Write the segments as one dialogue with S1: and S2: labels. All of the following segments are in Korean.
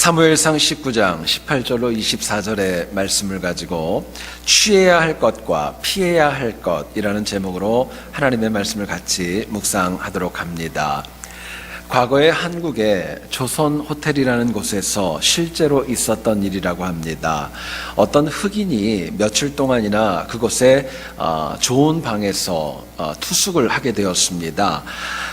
S1: 사무엘상 19장 18절로 24절의 말씀을 가지고 취해야 할 것과 피해야 할 것이라는 제목으로 하나님의 말씀을 같이 묵상하도록 합니다. 과거에 한국의 조선 호텔이라는 곳에서 실제로 있었던 일이라고 합니다. 어떤 흑인이 며칠 동안이나 그곳에 좋은 방에서 투숙을 하게 되었습니다.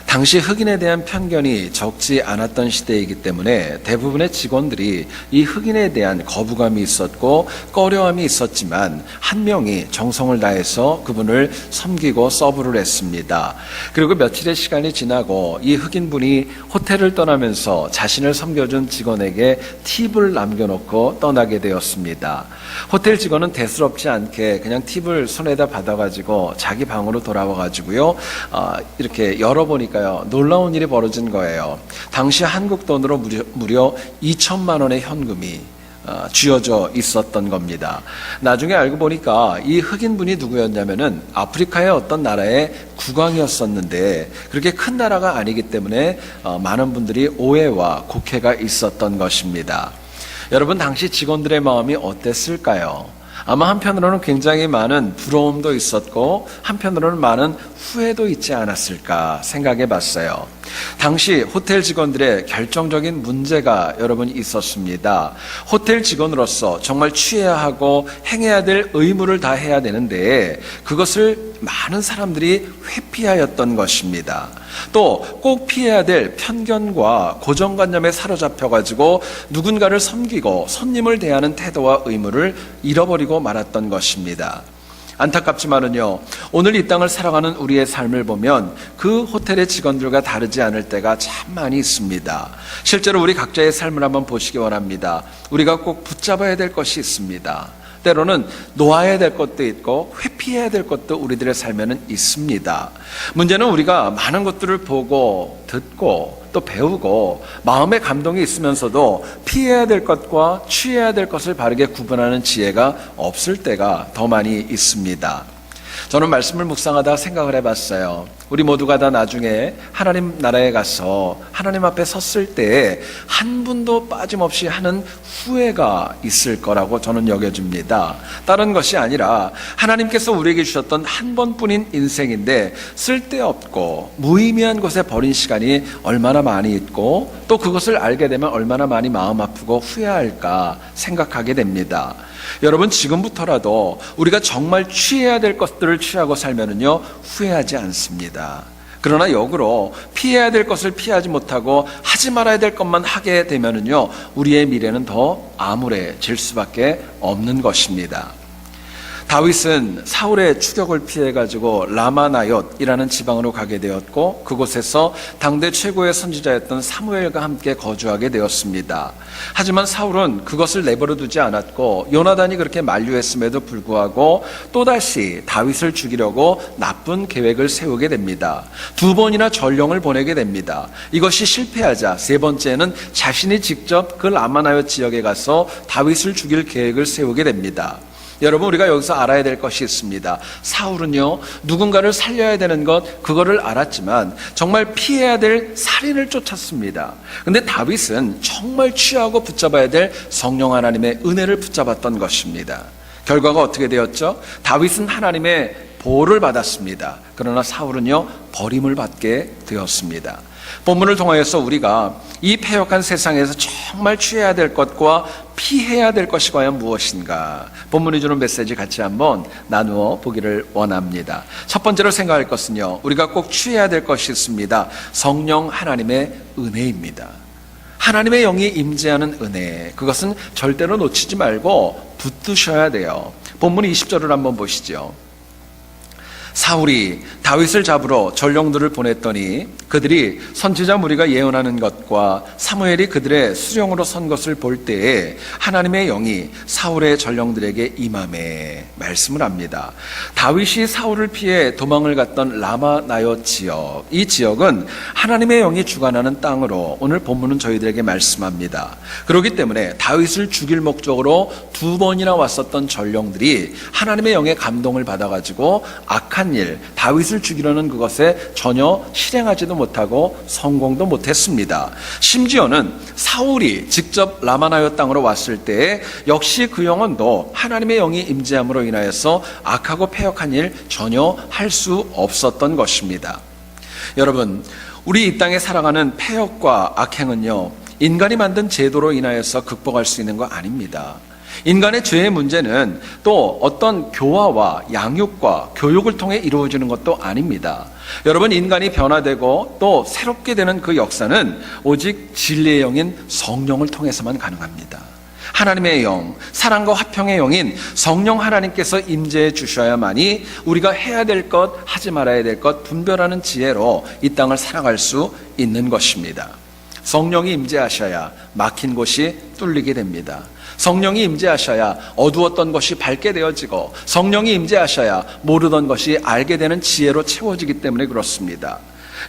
S1: 당시 흑인에 대한 편견이 적지 않았던 시대이기 때문에 대부분의 직원들이 이 흑인에 대한 거부감이 있었고 꺼려함이 있었지만 한 명이 정성을 다해서 그분을 섬기고 서브를 했습니다. 그리고 며칠의 시간이 지나고 이 흑인분이 호텔을 떠나면서 자신을 섬겨준 직원에게 팁을 남겨놓고 떠나게 되었습니다. 호텔 직원은 대수롭지 않게 그냥 팁을 손에다 받아가지고 자기 방으로 돌아와가지고요, 이렇게 열어보니까요, 놀라운 일이 벌어진 거예요. 당시 한국 돈으로 무려 2천만 원의 현금이 쥐어져 있었던 겁니다. 나중에 알고 보니까 이 흑인분이 누구였냐면은 아프리카의 어떤 나라의 국왕이었었는데 그렇게 큰 나라가 아니기 때문에 많은 분들이 오해와 곡해가 있었던 것입니다. 여러분, 당시 직원들의 마음이 어땠을까요? 아마 한편으로는 굉장히 많은 부러움도 있었고 한편으로는 많은 후회도 있지 않았을까 생각해 봤어요. 당시 호텔 직원들의 결정적인 문제가 여러분 있었습니다. 호텔 직원으로서 정말 취해야 하고 행해야 될 의무를 다해야 되는데 그것을 많은 사람들이 회피하였던 것입니다. 또 꼭 피해야 될 편견과 고정관념에 사로잡혀가지고 누군가를 섬기고 손님을 대하는 태도와 의무를 잃어버리고 말았던 것입니다. 안타깝지만은요, 오늘 이 땅을 살아가는 우리의 삶을 보면 그 호텔의 직원들과 다르지 않을 때가 참 많이 있습니다. 실제로 우리 각자의 삶을 한번 보시기 원합니다. 우리가 꼭 붙잡아야 될 것이 있습니다. 때로는 놓아야 될 것도 있고 회피해야 될 것도 우리들의 삶에는 있습니다. 문제는 우리가 많은 것들을 보고 듣고 또 배우고 마음의 감동이 있으면서도 피해야 될 것과 취해야 될 것을 바르게 구분하는 지혜가 없을 때가 더 많이 있습니다. 저는 말씀을 묵상하다 생각을 해봤어요. 우리 모두가 다 나중에 하나님 나라에 가서 하나님 앞에 섰을 때 한 분도 빠짐없이 하는 후회가 있을 거라고 저는 여겨집니다. 다른 것이 아니라 하나님께서 우리에게 주셨던 한 번뿐인 인생인데 쓸데없고 무의미한 곳에 버린 시간이 얼마나 많이 있고 또 그것을 알게 되면 얼마나 많이 마음 아프고 후회할까 생각하게 됩니다. 여러분, 지금부터라도 우리가 정말 취해야 될 것들을 취하고 살면은요, 후회하지 않습니다. 그러나 역으로 피해야 될 것을 피하지 못하고 하지 말아야 될 것만 하게 되면은요, 우리의 미래는 더 암울해질 수밖에 없는 것입니다. 다윗은 사울의 추격을 피해가지고 라마나옅이라는 지방으로 가게 되었고 그곳에서 당대 최고의 선지자였던 사무엘과 함께 거주하게 되었습니다. 하지만 사울은 그것을 내버려 두지 않았고 요나단이 그렇게 만류했음에도 불구하고 또다시 다윗을 죽이려고 나쁜 계획을 세우게 됩니다. 2번이나 전령을 보내게 됩니다. 이것이 실패하자 세 번째는 자신이 직접 그 라마나옅 지역에 가서 다윗을 죽일 계획을 세우게 됩니다. 여러분, 우리가 여기서 알아야 될 것이 있습니다. 사울은요, 누군가를 살려야 되는 것, 그거를 알았지만 정말 피해야 될 살인을 쫓았습니다. 근데 다윗은 정말 취하고 붙잡아야 될 성령 하나님의 은혜를 붙잡았던 것입니다. 결과가 어떻게 되었죠? 다윗은 하나님의 보호를 받았습니다. 그러나 사울은요, 버림을 받게 되었습니다. 본문을 통하여서 우리가 이 패역한 세상에서 정말 취해야 될 것과 피해야 될 것이 과연 무엇인가, 본문이 주는 메시지 같이 한번 나누어 보기를 원합니다. 첫 번째로 생각할 것은요, 우리가 꼭 취해야 될 것이 있습니다. 성령 하나님의 은혜입니다. 하나님의 영이 임재하는 은혜, 그것은 절대로 놓치지 말고 붙드셔야 돼요. 본문 20절을 한번 보시죠. 사울이 다윗을 잡으러 전령들을 보냈더니 그들이 선지자 무리가 예언하는 것과 사무엘이 그들의 수령으로 선 것을 볼 때에 하나님의 영이 사울의 전령들에게 임하매 말씀을 합니다. 다윗이 사울을 피해 도망을 갔던 라마나옅 지역, 이 지역은 하나님의 영이 주관하는 땅으로 오늘 본문은 저희들에게 말씀합니다. 그렇기 때문에 다윗을 죽일 목적으로 2번이나 왔었던 전령들이 하나님의 영의 감동을 받아가지고 악한 악한 일, 다윗을 죽이려는 그것에 전혀 실행하지도 못하고 성공도 못했습니다. 심지어는 사울이 직접 라마나요 땅으로 왔을 때 역시 그 영혼도 하나님의 영이 임재함으로 인하여서 악하고 패역한 일 전혀 할 수 없었던 것입니다. 여러분, 우리 이 땅에 살아가는 패역과 악행은요, 인간이 만든 제도로 인하여서 극복할 수 있는 거 아닙니다. 인간의 죄의 문제는 또 어떤 교화와 양육과 교육을 통해 이루어지는 것도 아닙니다. 여러분, 인간이 변화되고 또 새롭게 되는 그 역사는 오직 진리의 영인 성령을 통해서만 가능합니다. 하나님의 영, 사랑과 화평의 영인 성령 하나님께서 임재해 주셔야만이 우리가 해야 될 것, 하지 말아야 될 것 분별하는 지혜로 이 땅을 살아갈 수 있는 것입니다. 성령이 임재하셔야 막힌 곳이 뚫리게 됩니다. 성령이 임재하셔야 어두웠던 것이 밝게 되어지고, 성령이 임재하셔야 모르던 것이 알게 되는 지혜로 채워지기 때문에 그렇습니다.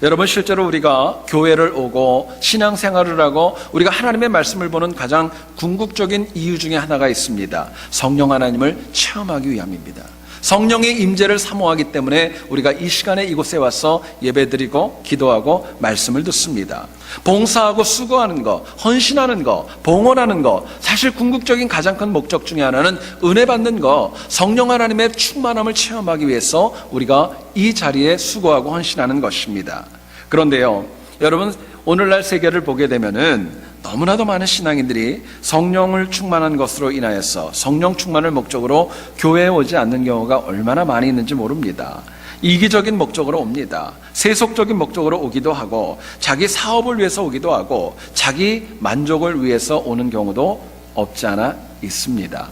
S1: 여러분, 실제로 우리가 교회를 오고 신앙생활을 하고 우리가 하나님의 말씀을 보는 가장 궁극적인 이유 중에 하나가 있습니다. 성령 하나님을 체험하기 위함입니다. 성령의 임재를 사모하기 때문에 우리가 이 시간에 이곳에 와서 예배드리고 기도하고 말씀을 듣습니다. 봉사하고 수고하는 거, 헌신하는 거, 봉헌하는 거, 사실 궁극적인 가장 큰 목적 중에 하나는 은혜 받는 거, 성령 하나님의 충만함을 체험하기 위해서 우리가 이 자리에 수고하고 헌신하는 것입니다. 그런데요, 여러분, 오늘날 세계를 보게 되면은 너무나도 많은 신앙인들이 성령을 충만한 것으로 인하여서 성령 충만을 목적으로 교회에 오지 않는 경우가 얼마나 많이 있는지 모릅니다. 이기적인 목적으로 옵니다. 세속적인 목적으로 오기도 하고, 자기 사업을 위해서 오기도 하고, 자기 만족을 위해서 오는 경우도 없지 않아 있습니다.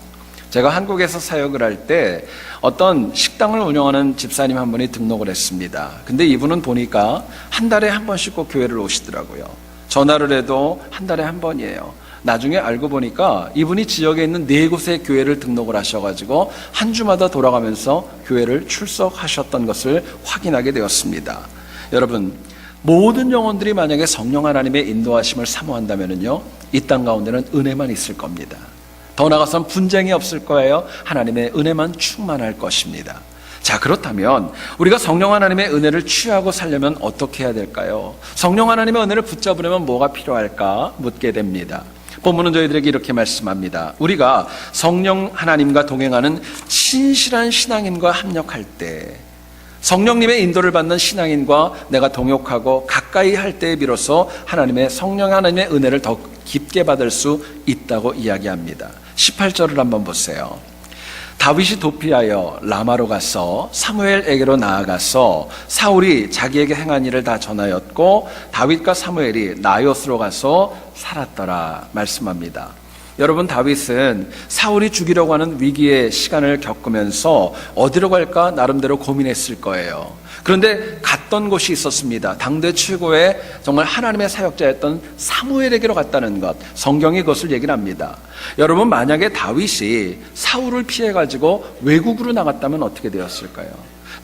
S1: 제가 한국에서 사역을 할 때 어떤 식당을 운영하는 집사님 한 분이 등록을 했습니다. 근데 이분은 보니까 한 달에 한 번씩 꼭 교회를 오시더라고요. 전화를 해도 한 달에 한 번이에요. 나중에 알고 보니까 이분이 지역에 있는 4곳의 교회를 등록을 하셔가지고 한 주마다 돌아가면서 교회를 출석하셨던 것을 확인하게 되었습니다. 여러분, 모든 영혼들이 만약에 성령 하나님의 인도하심을 사모한다면요, 이 땅 가운데는 은혜만 있을 겁니다. 더 나아가서는 분쟁이 없을 거예요. 하나님의 은혜만 충만할 것입니다. 자, 그렇다면 우리가 성령 하나님의 은혜를 취하고 살려면 어떻게 해야 될까요? 성령 하나님의 은혜를 붙잡으려면 뭐가 필요할까 묻게 됩니다. 본문은 저희들에게 이렇게 말씀합니다. 우리가 성령 하나님과 동행하는 신실한 신앙인과 합력할 때, 성령님의 인도를 받는 신앙인과 내가 동역하고 가까이 할 때에 비로소 하나님의 성령 하나님의 은혜를 더 깊게 받을 수 있다고 이야기합니다. 18절을 한번 보세요. 다윗이 도피하여 라마로 가서 사무엘에게로 나아가서 사울이 자기에게 행한 일을 다 전하였고 다윗과 사무엘이 나요스로 가서 살았더라 말씀합니다. 여러분, 다윗은 사울이 죽이려고 하는 위기의 시간을 겪으면서 어디로 갈까 나름대로 고민했을 거예요. 그런데 갔던 곳이 있었습니다. 당대 최고의 정말 하나님의 사역자였던 사무엘에게로 갔다는 것, 성경이 그것을 얘기를 합니다. 여러분, 만약에 다윗이 사울을 피해가지고 외국으로 나갔다면 어떻게 되었을까요?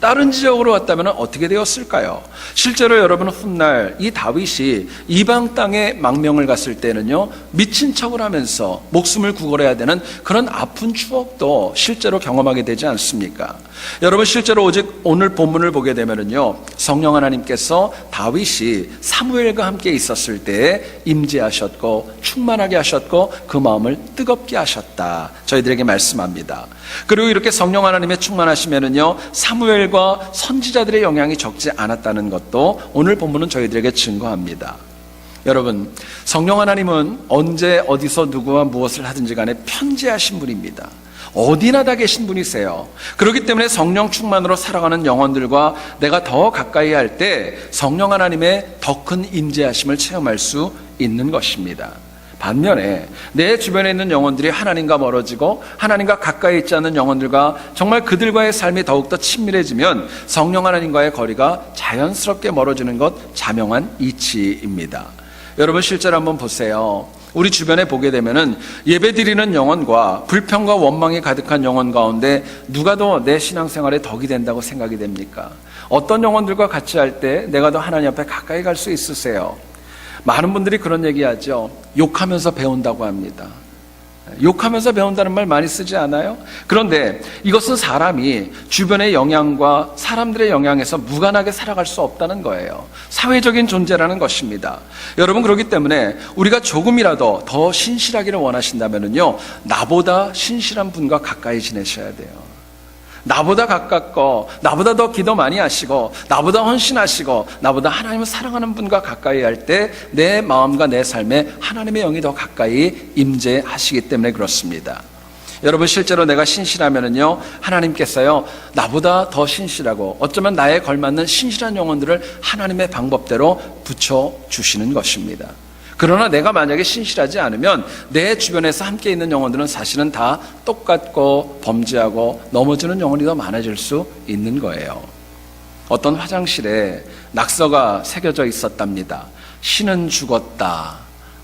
S1: 다른 지역으로 왔다면 어떻게 되었을까요? 실제로 여러분, 훗날 이 다윗이 이방 땅에 망명을 갔을 때는요, 미친 척을 하면서 목숨을 구걸해야 되는 그런 아픈 추억도 실제로 경험하게 되지 않습니까? 여러분, 실제로 오직 오늘 본문을 보게 되면은요, 성령 하나님께서 다윗이 사무엘과 함께 있었을 때에 임재하셨고 충만하게 하셨고 그 마음을 뜨겁게 하셨다, 저희들에게 말씀합니다. 그리고 이렇게 성령 하나님의 충만하시면은요, 사무엘과 선지자들의 영향이 적지 않았다는 것도 오늘 본문은 저희들에게 증거합니다. 여러분, 성령 하나님은 언제 어디서 누구와 무엇을 하든지 간에 편재하신 분입니다. 어디나 다 계신 분이세요. 그렇기 때문에 성령 충만으로 살아가는 영혼들과 내가 더 가까이 할 때 성령 하나님의 더 큰 임재하심을 체험할 수 있는 것입니다. 반면에 내 주변에 있는 영혼들이 하나님과 멀어지고 하나님과 가까이 있지 않는 영혼들과 정말 그들과의 삶이 더욱더 친밀해지면 성령 하나님과의 거리가 자연스럽게 멀어지는 것, 자명한 이치입니다. 여러분, 실제로 한번 보세요. 우리 주변에 보게 되면은 예배드리는 영혼과 불평과 원망이 가득한 영혼 가운데 누가 더 내 신앙생활에 덕이 된다고 생각이 됩니까? 어떤 영혼들과 같이 할 때 내가 더 하나님 앞에 가까이 갈 수 있으세요? 많은 분들이 그런 얘기하죠. 욕하면서 배운다고 합니다. 욕하면서 배운다는 말 많이 쓰지 않아요? 그런데 이것은 사람이 주변의 영향과 사람들의 영향에서 무관하게 살아갈 수 없다는 거예요. 사회적인 존재라는 것입니다. 여러분, 그렇기 때문에 우리가 조금이라도 더 신실하기를 원하신다면요, 나보다 신실한 분과 가까이 지내셔야 돼요. 나보다 가깝고, 나보다 더 기도 많이 하시고, 나보다 헌신하시고, 나보다 하나님을 사랑하는 분과 가까이 할 때 내 마음과 내 삶에 하나님의 영이 더 가까이 임재하시기 때문에 그렇습니다. 여러분, 실제로 내가 신실하면은요, 하나님께서요, 나보다 더 신실하고 어쩌면 나에 걸맞는 신실한 영혼들을 하나님의 방법대로 붙여주시는 것입니다. 그러나 내가 만약에 신실하지 않으면 내 주변에서 함께 있는 영혼들은 사실은 다 똑같고 범죄하고 넘어지는 영혼이 더 많아질 수 있는 거예요. 어떤 화장실에 낙서가 새겨져 있었답니다. 신은 죽었다.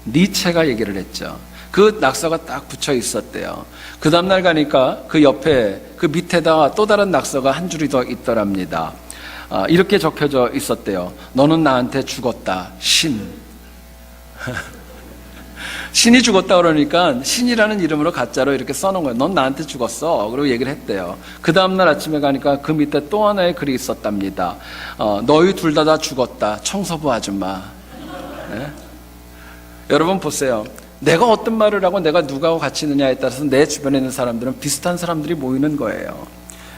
S1: 니체가 얘기를 했죠. 그 낙서가 딱 붙여 있었대요. 그 다음날 가니까 그 옆에 그 밑에다가 또 다른 낙서가 한 줄이 더 있더랍니다. 이렇게 적혀져 있었대요. 너는 나한테 죽었다. 신. 신이 죽었다 그러니까 신이라는 이름으로 가짜로 이렇게 써놓은 거예요. 넌 나한테 죽었어. 그리고 얘기를 했대요. 그 다음날 아침에 가니까 그 밑에 또 하나의 글이 있었답니다. 너희 둘 다 죽었다. 청소부 아줌마. 네? 여러분 보세요. 내가 어떤 말을 하고 내가 누구하고 같이 있느냐에 따라서 내 주변에 있는 사람들은 비슷한 사람들이 모이는 거예요.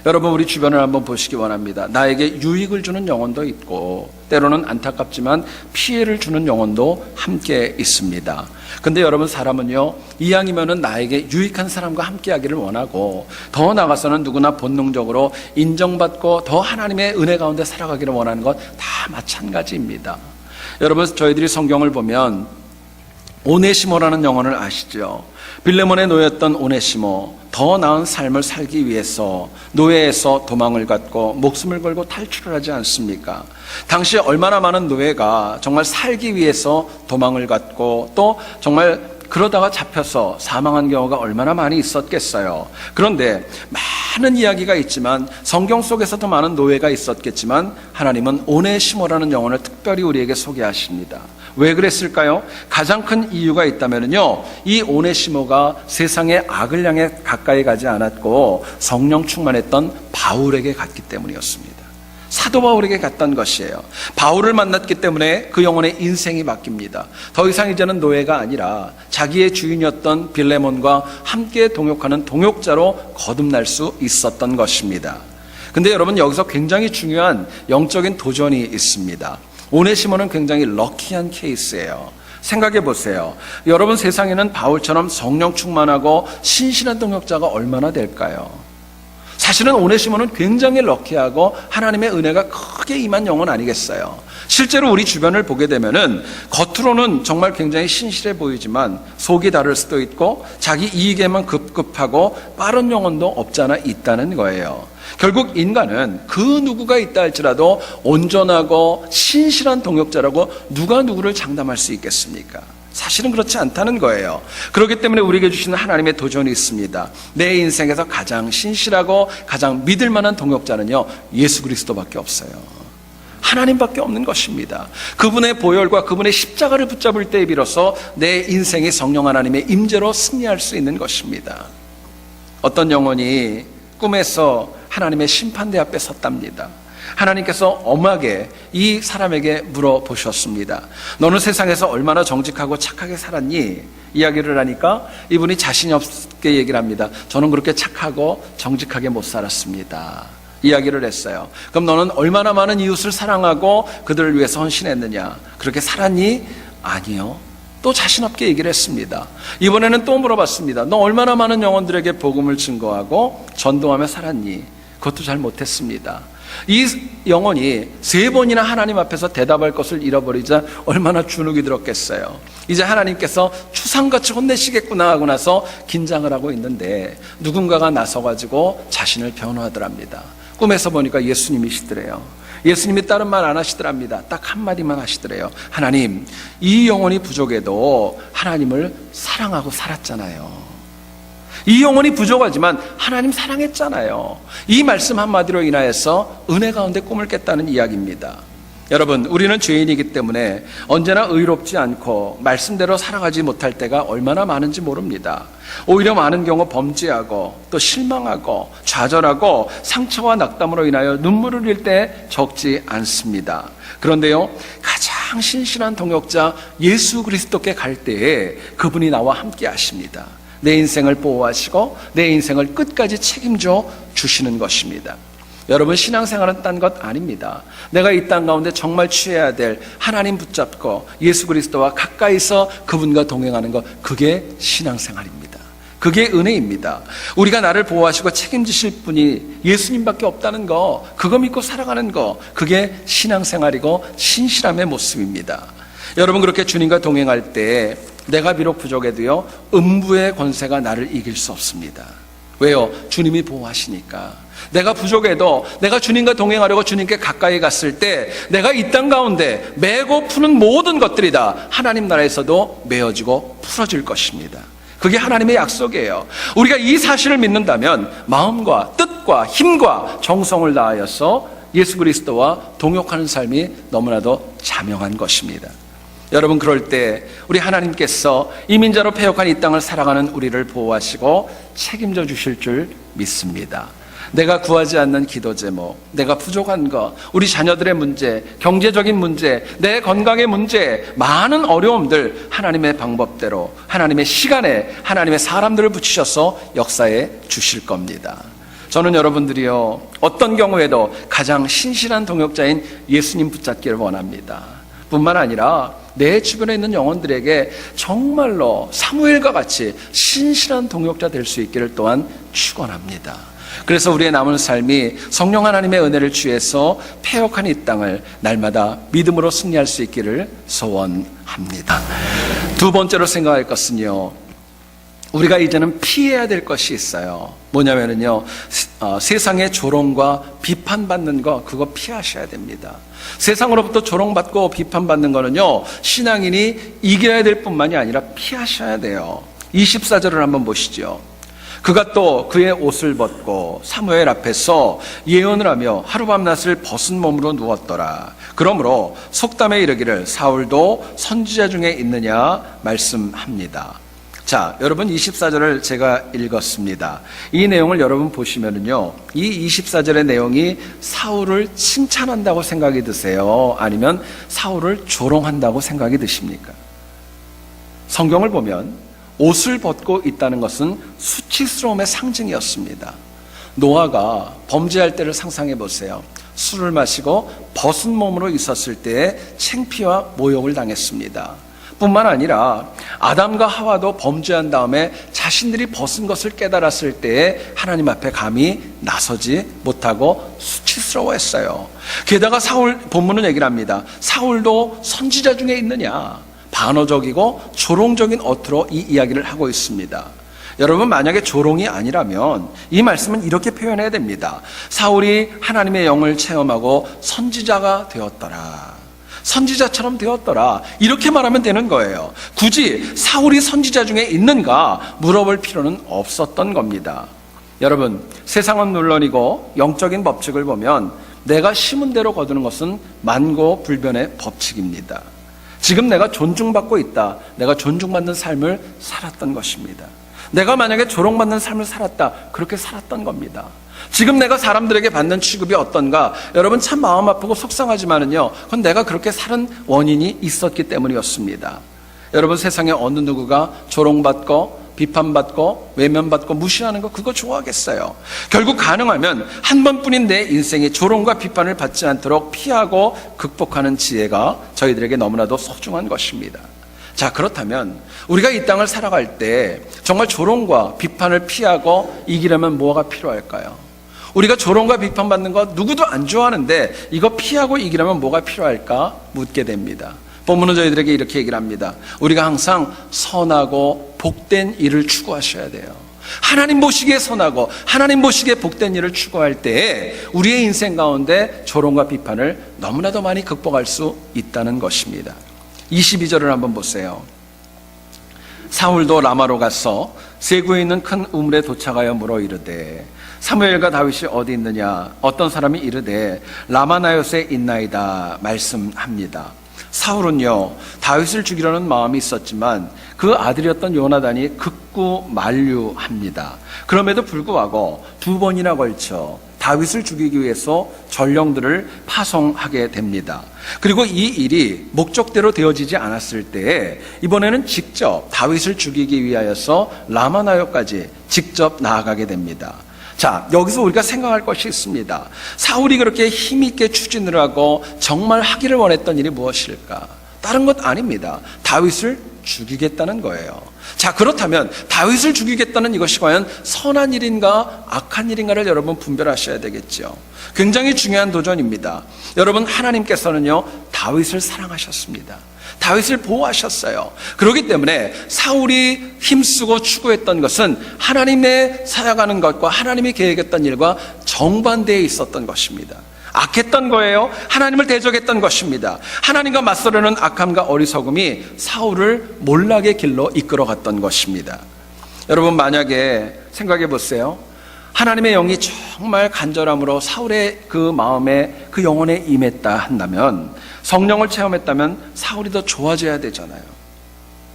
S1: 여러분, 우리 주변을 한번 보시기 원합니다. 나에게 유익을 주는 영혼도 있고 때로는 안타깝지만 피해를 주는 영혼도 함께 있습니다. 근데 여러분, 사람은요, 이왕이면은 나에게 유익한 사람과 함께 하기를 원하고 더 나아가서는 누구나 본능적으로 인정받고 더 하나님의 은혜 가운데 살아가기를 원하는 것 다 마찬가지입니다. 여러분, 저희들이 성경을 보면 오네시모라는 영혼을 아시죠? 빌레몬의 노예였던 오네시모, 더 나은 삶을 살기 위해서 노예에서 도망을 갖고 목숨을 걸고 탈출을 하지 않습니까? 당시에 얼마나 많은 노예가 정말 살기 위해서 도망을 갖고 또 정말 그러다가 잡혀서 사망한 경우가 얼마나 많이 있었겠어요. 그런데 많은 이야기가 있지만 성경 속에서도 많은 노예가 있었겠지만 하나님은 오네시모라는 영혼을 특별히 우리에게 소개하십니다. 왜 그랬을까요? 가장 큰 이유가 있다면요, 이 오네시모가 세상의 악을 향해 가까이 가지 않았고 성령 충만했던 바울에게 갔기 때문이었습니다. 사도 바울에게 갔던 것이에요. 바울을 만났기 때문에 그 영혼의 인생이 바뀝니다. 더 이상 이제는 노예가 아니라 자기의 주인이었던 빌레몬과 함께 동역하는 동역자로 거듭날 수 있었던 것입니다. 근데 여러분, 여기서 굉장히 중요한 영적인 도전이 있습니다. 오네시모는 굉장히 럭키한 케이스예요. 생각해 보세요. 여러분, 세상에는 바울처럼 성령 충만하고 신실한 동역자가 얼마나 될까요? 사실은 오네시모는 굉장히 럭키하고 하나님의 은혜가 크게 임한 영혼 아니겠어요? 실제로 우리 주변을 보게 되면은 겉으로는 정말 굉장히 신실해 보이지만 속이 다를 수도 있고 자기 이익에만 급급하고 빠른 영혼도 없지 않아 있다는 거예요. 결국 인간은 그 누구가 있다 할지라도 온전하고 신실한 동역자라고 누가 누구를 장담할 수 있겠습니까? 사실은 그렇지 않다는 거예요. 그렇기 때문에 우리에게 주시는 하나님의 도전이 있습니다. 내 인생에서 가장 신실하고 가장 믿을 만한 동역자는요, 예수 그리스도밖에 없어요. 하나님밖에 없는 것입니다. 그분의 보혈과 그분의 십자가를 붙잡을 때에 비로소 내 인생이 성령 하나님의 임재로 승리할 수 있는 것입니다. 어떤 영혼이 꿈에서 하나님의 심판대 앞에 섰답니다. 하나님께서 엄하게 이 사람에게 물어보셨습니다. 너는 세상에서 얼마나 정직하고 착하게 살았니? 이야기를 하니까 이분이 자신이 없게 얘기를 합니다. 저는 그렇게 착하고 정직하게 못 살았습니다. 이야기를 했어요. 그럼 너는 얼마나 많은 이웃을 사랑하고 그들을 위해서 헌신했느냐? 그렇게 살았니? 아니요. 또 자신 없게 얘기를 했습니다. 이번에는 또 물어봤습니다. 너 얼마나 많은 영혼들에게 복음을 증거하고 전도하며 살았니? 그것도 잘 못했습니다. 이 영혼이 3번이나 하나님 앞에서 대답할 것을 잃어버리자 얼마나 주눅이 들었겠어요. 이제 하나님께서 추상같이 혼내시겠구나 하고 나서 긴장을 하고 있는데 누군가가 나서가지고 자신을 변호하더랍니다. 꿈에서 보니까 예수님이시더래요. 예수님이 다른 말 안 하시더랍니다. 딱 한마디만 하시더래요. 하나님, 이 영혼이 부족해도 하나님을 사랑하고 살았잖아요. 이 영혼이 부족하지만 하나님 사랑했잖아요. 이 말씀 한마디로 인하여서 은혜 가운데 꿈을 깼다는 이야기입니다. 여러분, 우리는 죄인이기 때문에 언제나 의롭지 않고 말씀대로 살아가지 못할 때가 얼마나 많은지 모릅니다. 오히려 많은 경우 범죄하고 또 실망하고 좌절하고 상처와 낙담으로 인하여 눈물을 흘릴 때 적지 않습니다. 그런데요, 가장 신실한 동역자 예수 그리스도께 갈 때에 그분이 나와 함께 하십니다. 내 인생을 보호하시고 내 인생을 끝까지 책임져 주시는 것입니다. 여러분, 신앙생활은 딴 것 아닙니다. 내가 이 땅 가운데 정말 취해야 될 하나님 붙잡고 예수 그리스도와 가까이서 그분과 동행하는 것, 그게 신앙생활입니다. 그게 은혜입니다. 우리가 나를 보호하시고 책임지실 분이 예수님밖에 없다는 거, 그거 믿고 살아가는 거, 그게 신앙생활이고 신실함의 모습입니다. 여러분, 그렇게 주님과 동행할 때 내가 비록 부족해도요, 음부의 권세가 나를 이길 수 없습니다. 왜요? 주님이 보호하시니까. 내가 부족해도 내가 주님과 동행하려고 주님께 가까이 갔을 때 내가 이 땅 가운데 메고 푸는 모든 것들이 다 하나님 나라에서도 메어지고 풀어질 것입니다. 그게 하나님의 약속이에요. 우리가 이 사실을 믿는다면 마음과 뜻과 힘과 정성을 다하여서 예수 그리스도와 동역하는 삶이 너무나도 자명한 것입니다. 여러분, 그럴 때 우리 하나님께서 이민자로 패역한 이 땅을 살아가는 우리를 보호하시고 책임져 주실 줄 믿습니다. 내가 구하지 않는 기도 제목, 내가 부족한 것, 우리 자녀들의 문제, 경제적인 문제, 내 건강의 문제, 많은 어려움들 하나님의 방법대로, 하나님의 시간에, 하나님의 사람들을 붙이셔서 역사해 주실 겁니다. 저는 여러분들이요, 어떤 경우에도 가장 신실한 동역자인 예수님 붙잡기를 원합니다. 뿐만 아니라 내 주변에 있는 영혼들에게 정말로 사무엘과 같이 신실한 동역자 될 수 있기를 또한 축원합니다. 그래서 우리의 남은 삶이 성령 하나님의 은혜를 취해서 패역한 이 땅을 날마다 믿음으로 승리할 수 있기를 소원합니다. 두 번째로 생각할 것은요, 우리가 이제는 피해야 될 것이 있어요. 뭐냐면요, 세상의 조롱과 비판받는 거, 그거 피하셔야 됩니다. 세상으로부터 조롱받고 비판받는 거는요, 신앙인이 이겨야 될 뿐만이 아니라 피하셔야 돼요. 24절을 한번 보시죠. 그가 또 그의 옷을 벗고 사무엘 앞에서 예언을 하며 하룻밤낮을 벗은 몸으로 누웠더라. 그러므로 속담에 이르기를 사울도 선지자 중에 있느냐 말씀합니다. 자, 여러분, 24절을 제가 읽었습니다. 이 내용을 여러분 보시면은요, 이 24절의 내용이 사울을 칭찬한다고 생각이 드세요? 아니면 사울을 조롱한다고 생각이 드십니까? 성경을 보면 옷을 벗고 있다는 것은 수치스러움의 상징이었습니다. 노아가 범죄할 때를 상상해 보세요. 술을 마시고 벗은 몸으로 있었을 때에 창피와 모욕을 당했습니다. 뿐만 아니라 아담과 하와도 범죄한 다음에 자신들이 벗은 것을 깨달았을 때에 하나님 앞에 감히 나서지 못하고 수치스러워했어요. 게다가 사울, 본문은 얘기를 합니다. 사울도 선지자 중에 있느냐, 반어적이고 조롱적인 어투로 이 이야기를 하고 있습니다. 여러분, 만약에 조롱이 아니라면 이 말씀은 이렇게 표현해야 됩니다. 사울이 하나님의 영을 체험하고 선지자가 되었더라, 선지자처럼 되었더라, 이렇게 말하면 되는 거예요. 굳이 사울이 선지자 중에 있는가 물어볼 필요는 없었던 겁니다. 여러분, 세상은 물론이고 영적인 법칙을 보면 내가 심은 대로 거두는 것은 만고불변의 법칙입니다. 지금 내가 존중받고 있다, 내가 존중받는 삶을 살았던 것입니다. 내가 만약에 조롱받는 삶을 살았다, 그렇게 살았던 겁니다. 지금 내가 사람들에게 받는 취급이 어떤가, 여러분 참 마음 아프고 속상하지만은요, 그건 내가 그렇게 살은 원인이 있었기 때문이었습니다. 여러분, 세상에 어느 누구가 조롱받고 비판받고 외면받고 무시하는 거, 그거 좋아하겠어요? 결국 가능하면 한 번뿐인 내 인생에 조롱과 비판을 받지 않도록 피하고 극복하는 지혜가 저희들에게 너무나도 소중한 것입니다. 자, 그렇다면 우리가 이 땅을 살아갈 때 정말 조롱과 비판을 피하고 이기려면 뭐가 필요할까요? 우리가 조롱과 비판받는 거 누구도 안 좋아하는데 이거 피하고 이기려면 뭐가 필요할까 묻게 됩니다. 본문은 저희들에게 이렇게 얘기를 합니다. 우리가 항상 선하고 복된 일을 추구하셔야 돼요. 하나님 보시기에 선하고 하나님 보시기에 복된 일을 추구할 때에 우리의 인생 가운데 조롱과 비판을 너무나도 많이 극복할 수 있다는 것입니다. 22절을 한번 보세요. 사울도 라마로 가서 세구에 있는 큰 우물에 도착하여 물어 이르되 사무엘과 다윗이 어디 있느냐? 어떤 사람이 이르되 라마나요스에 있나이다 말씀합니다. 사울은요, 다윗을 죽이려는 마음이 있었지만 그 아들이었던 요나단이 극구 만류합니다. 그럼에도 불구하고 두 번이나 걸쳐 다윗을 죽이기 위해서 전령들을 파송하게 됩니다. 그리고 이 일이 목적대로 되어지지 않았을 때에 이번에는 직접 다윗을 죽이기 위하여서 라마나요까지 직접 나아가게 됩니다. 자, 여기서 우리가 생각할 것이 있습니다. 사울이 그렇게 힘있게 추진을 하고 정말 하기를 원했던 일이 무엇일까? 다른 것 아닙니다. 다윗을 죽이겠다는 거예요. 자, 그렇다면 다윗을 죽이겠다는 이것이 과연 선한 일인가 악한 일인가를 여러분 분별하셔야 되겠죠. 굉장히 중요한 도전입니다. 여러분, 하나님께서는요, 다윗을 사랑하셨습니다. 다윗을 보호하셨어요. 그렇기 때문에 사울이 힘쓰고 추구했던 것은 하나님의 살아가는 것과 하나님이 계획했던 일과 정반대에 있었던 것입니다. 악했던 거예요. 하나님을 대적했던 것입니다. 하나님과 맞서려는 악함과 어리석음이 사울을 몰락의 길로 이끌어갔던 것입니다. 여러분, 만약에 생각해 보세요. 하나님의 영이 정말 간절함으로 사울의 그 마음에 그 영혼에 임했다 한다면, 성령을 체험했다면 사울이 더 좋아져야 되잖아요.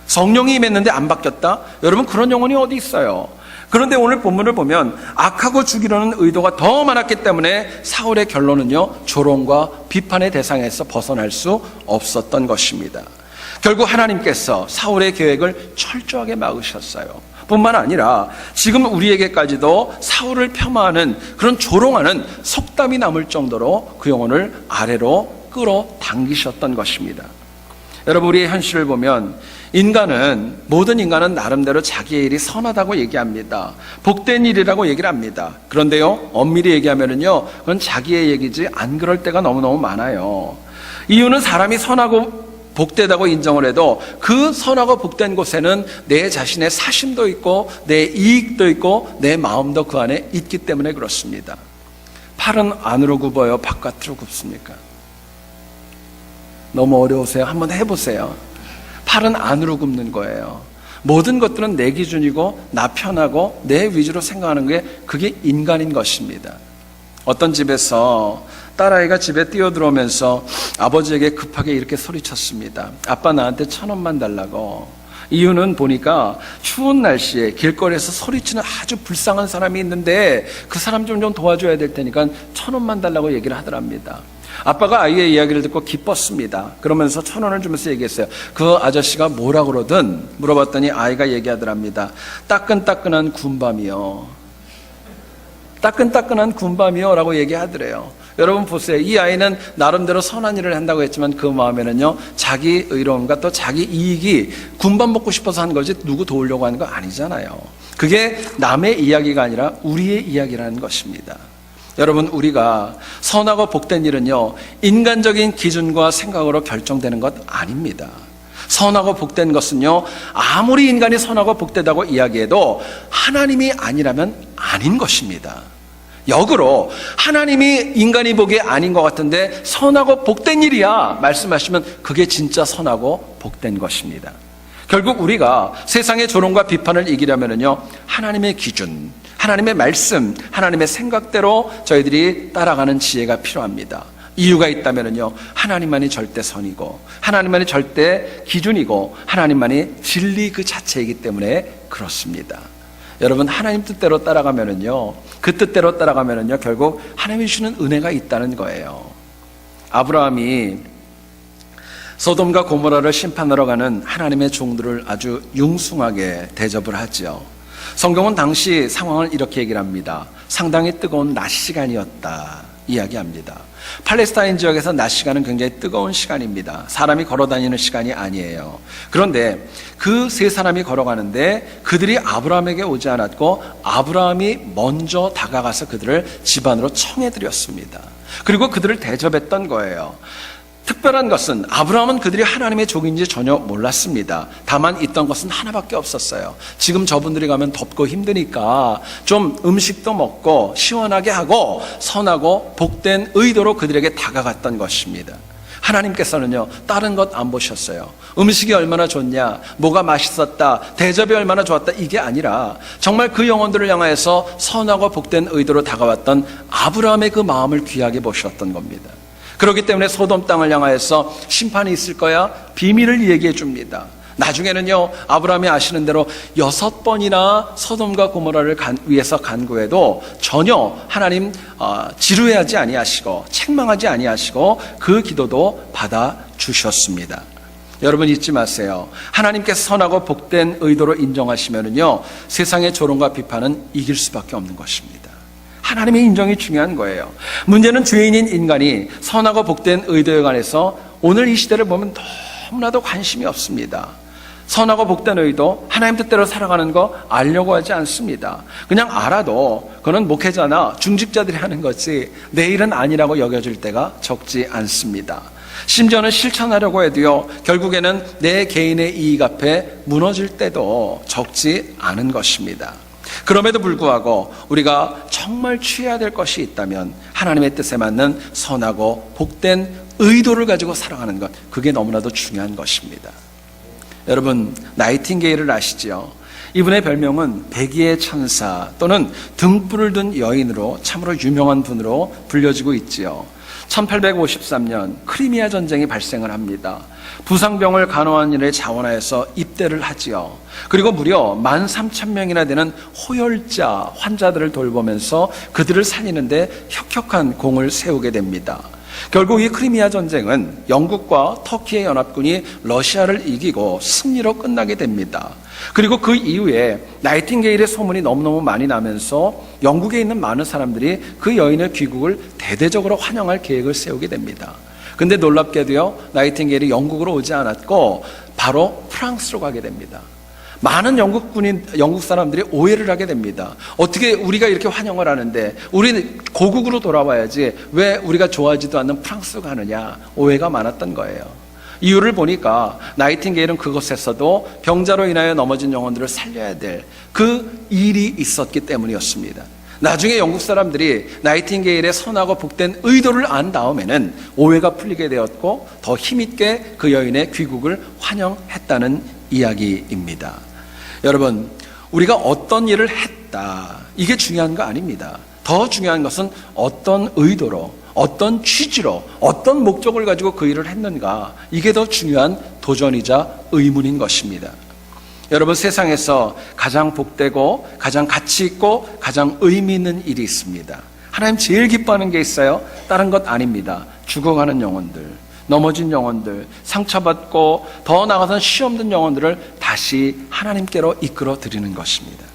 S1: 성령이 임했는데 안 바뀌었다? 여러분, 그런 영혼이 어디 있어요? 그런데 오늘 본문을 보면 악하고 죽이려는 의도가 더 많았기 때문에 사울의 결론은요, 조롱과 비판의 대상에서 벗어날 수 없었던 것입니다. 결국 하나님께서 사울의 계획을 철저하게 막으셨어요. 뿐만 아니라 지금 우리에게까지도 사울을 폄하하는 그런 조롱하는 속담이 남을 정도로 그 영혼을 아래로 끌어당기셨던 것입니다. 여러분, 우리의 현실을 보면 모든 인간은 나름대로 자기의 일이 선하다고 얘기합니다. 복된 일이라고 얘기를 합니다. 그런데요, 엄밀히 얘기하면은요, 그건 자기의 얘기지 안 그럴 때가 너무너무 많아요. 이유는 사람이 선하고 복되다고 인정을 해도 그 선하고 복된 곳에는 내 자신의 사심도 있고 내 이익도 있고 내 마음도 그 안에 있기 때문에 그렇습니다. 팔은 안으로 굽어요, 바깥으로 굽습니까? 너무 어려우세요? 한번 해보세요. 팔은 안으로 굽는 거예요. 모든 것들은 내 기준이고 나 편하고 내 위주로 생각하는 게 그게 인간인 것입니다. 어떤 집에서 딸아이가 집에 뛰어들어오면서 아버지에게 급하게 이렇게 소리쳤습니다. 아빠, 나한테 1,000원만 달라고. 이유는 보니까 추운 날씨에 길거리에서 소리치는 아주 불쌍한 사람이 있는데 그 사람 좀 도와줘야 될 테니까 1,000원만 달라고 얘기를 하더랍니다. 아빠가 아이의 이야기를 듣고 기뻤습니다. 그러면서 1,000원을 주면서 얘기했어요. 그 아저씨가 뭐라 그러든 물어봤더니 아이가 얘기하더랍니다. 따끈따끈한 군밤이요. 따끈따끈한 군밤이요 라고 얘기하더래요. 여러분 보세요. 이 아이는 나름대로 선한 일을 한다고 했지만 그 마음에는요, 자기 의로움과 또 자기 이익이 군밤 먹고 싶어서 한 거지 누구 도우려고 하는 거 아니잖아요. 그게 남의 이야기가 아니라 우리의 이야기라는 것입니다. 여러분, 우리가 선하고 복된 일은요, 인간적인 기준과 생각으로 결정되는 것 아닙니다. 선하고 복된 것은요, 아무리 인간이 선하고 복되다고 이야기해도 하나님이 아니라면 아닌 것입니다. 역으로 하나님이 인간이 보기에 아닌 것 같은데 선하고 복된 일이야 말씀하시면 그게 진짜 선하고 복된 것입니다. 결국 우리가 세상의 조롱과 비판을 이기려면요, 하나님의 기준, 하나님의 말씀, 하나님의 생각대로 저희들이 따라가는 지혜가 필요합니다. 이유가 있다면요, 하나님만이 절대 선이고 하나님만이 절대 기준이고 하나님만이 진리 그 자체이기 때문에 그렇습니다. 여러분, 하나님 뜻대로 따라가면은요, 그 뜻대로 따라가면은요, 결국 하나님이 주시는 은혜가 있다는 거예요. 아브라함이 소돔과 고모라를 심판하러 가는 하나님의 종들을 아주 융숭하게 대접을 하죠. 성경은 당시 상황을 이렇게 얘기를 합니다. 상당히 뜨거운 낮 시간이었다 이야기합니다. 팔레스타인 지역에서 낮 시간은 굉장히 뜨거운 시간입니다. 사람이 걸어다니는 시간이 아니에요. 그런데 그 세 사람이 걸어가는데 그들이 아브라함에게 오지 않았고 아브라함이 먼저 다가가서 그들을 집 안으로 청해드렸습니다. 그리고 그들을 대접했던 거예요. 특별한 것은 아브라함은 그들이 하나님의 종인지 전혀 몰랐습니다. 다만 있던 것은 하나밖에 없었어요. 지금 저분들이 가면 덥고 힘드니까 좀 음식도 먹고 시원하게 하고 선하고 복된 의도로 그들에게 다가갔던 것입니다. 하나님께서는요, 다른 것 안 보셨어요. 음식이 얼마나 좋냐, 뭐가 맛있었다, 대접이 얼마나 좋았다, 이게 아니라 정말 그 영혼들을 향하여서 선하고 복된 의도로 다가왔던 아브라함의 그 마음을 귀하게 보셨던 겁니다. 그렇기 때문에 소돔 땅을 향하여서 심판이 있을 거야 비밀을 얘기해 줍니다. 나중에는요, 아브라함이 아시는 대로 6번이나 소돔과 고모라를 위해서 간구해도 전혀 하나님 지루해하지 아니하시고 책망하지 아니하시고 그 기도도 받아주셨습니다. 여러분 잊지 마세요. 하나님께서 선하고 복된 의도로 인정하시면은요, 세상의 조롱과 비판은 이길 수밖에 없는 것입니다. 하나님의 인정이 중요한 거예요. 문제는 죄인인 인간이 선하고 복된 의도에 관해서 오늘 이 시대를 보면 너무나도 관심이 없습니다. 선하고 복된 의도, 하나님 뜻대로 살아가는 거 알려고 하지 않습니다. 그냥 알아도 그건 목회자나 중직자들이 하는 거지 내 일은 아니라고 여겨질 때가 적지 않습니다. 심지어는 실천하려고 해도요, 결국에는 내 개인의 이익 앞에 무너질 때도 적지 않은 것입니다. 그럼에도 불구하고 우리가 정말 취해야 될 것이 있다면 하나님의 뜻에 맞는 선하고 복된 의도를 가지고 살아가는 것, 그게 너무나도 중요한 것입니다. 여러분, 나이팅게일을 아시죠? 이분의 별명은 백의의 천사 또는 등불을 든 여인으로 참으로 유명한 분으로 불려지고 있지요. 1853년 크리미아 전쟁이 발생을 합니다. 부상병을 간호하는 일에 자원하여서 입대를 하지요. 그리고 무려 13,000명이나 되는 호열자 환자들을 돌보면서 그들을 살리는데 혁혁한 공을 세우게 됩니다. 결국 이 크리미아 전쟁은 영국과 터키의 연합군이 러시아를 이기고 승리로 끝나게 됩니다. 그리고 그 이후에 나이팅게일의 소문이 너무너무 많이 나면서 영국에 있는 많은 사람들이 그 여인의 귀국을 대대적으로 환영할 계획을 세우게 됩니다. 근데 놀랍게도요, 나이팅게일이 영국으로 오지 않았고 바로 프랑스로 가게 됩니다. 많은 영국 사람들이 오해를 하게 됩니다. 어떻게 우리가 이렇게 환영을 하는데 우리는 고국으로 돌아와야지 왜 우리가 좋아하지도 않는 프랑스로 가느냐, 오해가 많았던 거예요. 이유를 보니까 나이팅게일은 그곳에서도 병자로 인하여 넘어진 영혼들을 살려야 될 그 일이 있었기 때문이었습니다. 나중에 영국 사람들이 나이팅게일의 선하고 복된 의도를 안 다음에는 오해가 풀리게 되었고 더 힘있게 그 여인의 귀국을 환영했다는 이야기입니다. 여러분, 우리가 어떤 일을 했다, 이게 중요한 거 아닙니다. 더 중요한 것은 어떤 의도로, 어떤 취지로, 어떤 목적을 가지고 그 일을 했는가, 이게 더 중요한 도전이자 의문인 것입니다. 여러분, 세상에서 가장 복되고 가장 가치 있고 가장 의미 있는 일이 있습니다. 하나님 제일 기뻐하는 게 있어요. 다른 것 아닙니다. 죽어가는 영혼들, 넘어진 영혼들, 상처받고 더 나아가서는 시험든 영혼들을 다시 하나님께로 이끌어 드리는 것입니다.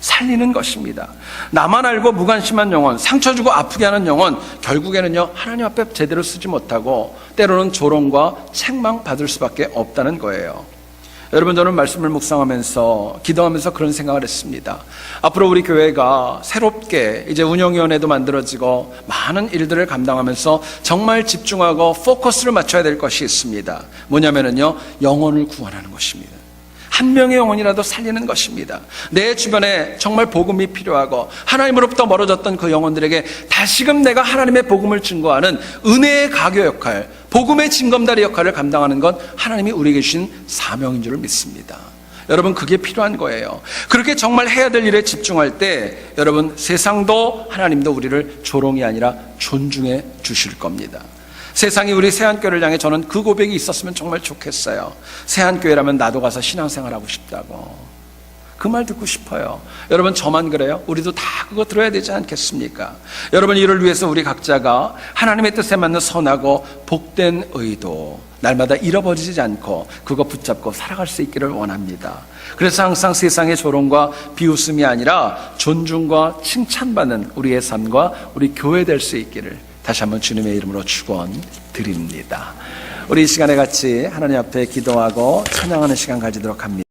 S1: 살리는 것입니다. 나만 알고 무관심한 영혼, 상처 주고 아프게 하는 영혼, 결국에는요, 하나님 앞에 제대로 쓰지 못하고 때로는 조롱과 책망 받을 수밖에 없다는 거예요. 여러분, 저는 말씀을 묵상하면서 기도하면서 그런 생각을 했습니다. 앞으로 우리 교회가 새롭게 이제 운영위원회도 만들어지고 많은 일들을 감당하면서 정말 집중하고 포커스를 맞춰야 될 것이 있습니다. 뭐냐면요, 영혼을 구원하는 것입니다. 한 명의 영혼이라도 살리는 것입니다. 내 주변에 정말 복음이 필요하고 하나님으로부터 멀어졌던 그 영혼들에게 다시금 내가 하나님의 복음을 증거하는 은혜의 가교 역할, 복음의 징검다리 역할을 감당하는 건 하나님이 우리에게 주신 사명인 줄 믿습니다. 여러분, 그게 필요한 거예요. 그렇게 정말 해야 될 일에 집중할 때 여러분, 세상도 하나님도 우리를 조롱이 아니라 존중해 주실 겁니다. 세상이 우리 세안교회를 향해 저는 그 고백이 있었으면 정말 좋겠어요. 세안교회라면 나도 가서 신앙생활하고 싶다고. 그 말 듣고 싶어요. 여러분, 저만 그래요? 우리도 다 그거 들어야 되지 않겠습니까? 여러분, 이를 위해서 우리 각자가 하나님의 뜻에 맞는 선하고 복된 의도, 날마다 잃어버리지 않고 그거 붙잡고 살아갈 수 있기를 원합니다. 그래서 항상 세상의 조롱과 비웃음이 아니라 존중과 칭찬받는 우리의 삶과 우리 교회 될 수 있기를 다시 한번 주님의 이름으로 축원드립니다. 우리 이 시간에 같이 하나님 앞에 기도하고 찬양하는 시간 가지도록 합니다.